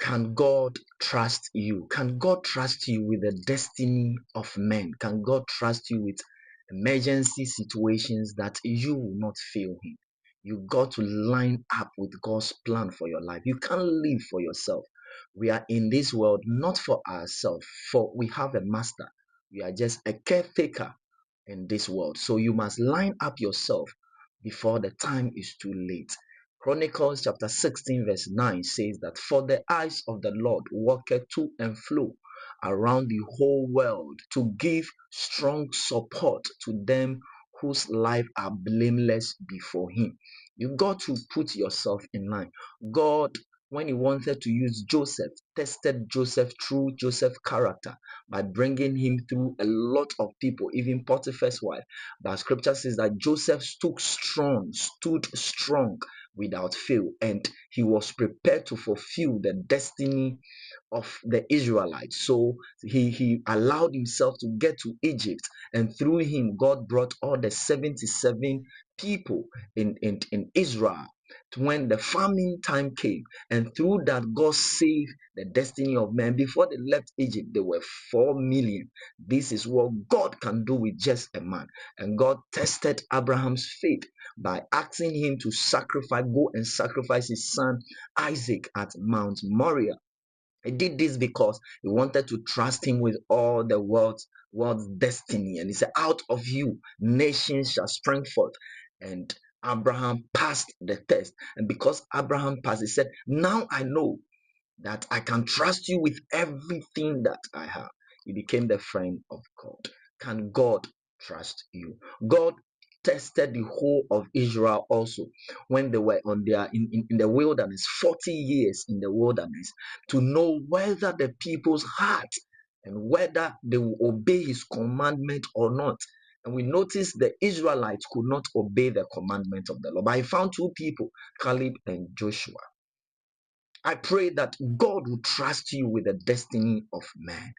Can God trust you? Can God trust you with the destiny of men? Can God trust you with emergency situations that you will not fail Him? You got to line up with God's plan for your life. You can't live for yourself. We are in this world not for ourselves, for we have a master. We are just a caretaker in this world. So you must line up yourself before the time is too late. Chronicles chapter 16 verse 9 says that for the eyes of the Lord walketh to and fro around the whole world to give strong support to them whose life are blameless before him. You got to put yourself in line. God, when he wanted to use Joseph, tested Joseph through Joseph's character by bringing him through a lot of people, even Potiphar's wife. But scripture says that Joseph stood strong without fail, and he was prepared to fulfill the destiny of the Israelites. So he allowed himself to get to Egypt, and through him, God brought all the 77 people in Israel when the famine time came, and through that, God saved the destiny of men. Before they left Egypt, there were 4 million. This is what God can do with just a man. And God tested Abraham's faith by asking him to go and sacrifice his son Isaac at Mount Moriah. He did this because he wanted to trust him with all the world's destiny. And he said, out of you, nations shall spring forth. And Abraham passed the test. And because Abraham passed, he said, now I know that I can trust you with everything that I have. He became the friend of God. Can God trust you? God tested the whole of Israel also when they were on their in the wilderness, 40 years in the wilderness, to know whether the people's heart and whether they will obey his commandment or not. And we noticed the Israelites could not obey the commandment of the Lord. But I found 2 people, Caleb and Joshua. I pray that God will trust you with the destiny of man.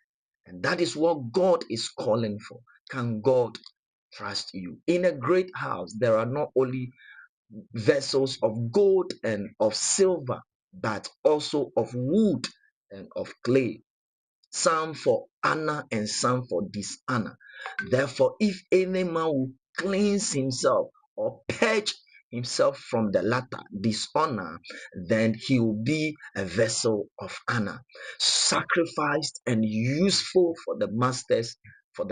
And that is what God is calling for. Can God trust you? In a great house, there are not only vessels of gold and of silver, but also of wood and of clay, some for honor and some for dishonor. Therefore, if any man will cleanse himself or purge himself from the latter dishonor, then he will be a vessel of honor, sacrificed and useful for the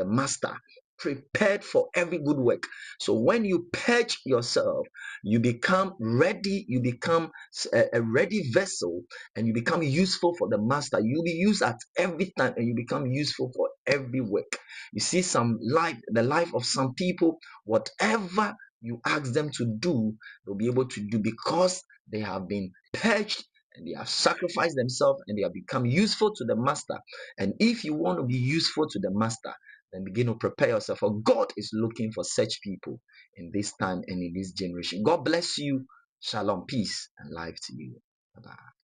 master, prepared for every good work. So when you purge yourself, you become ready, you become a ready vessel, and you become useful for the master. You'll be used at every time, and you become useful for every work. You see, the life of some people, whatever you ask them to do, they'll be able to do because they have been purged and they have sacrificed themselves and they have become useful to the master. And if you want to be useful to the master, then begin to prepare yourself, for God is looking for such people in this time and in this generation. God bless you. Shalom, peace, and life to you. Bye-bye.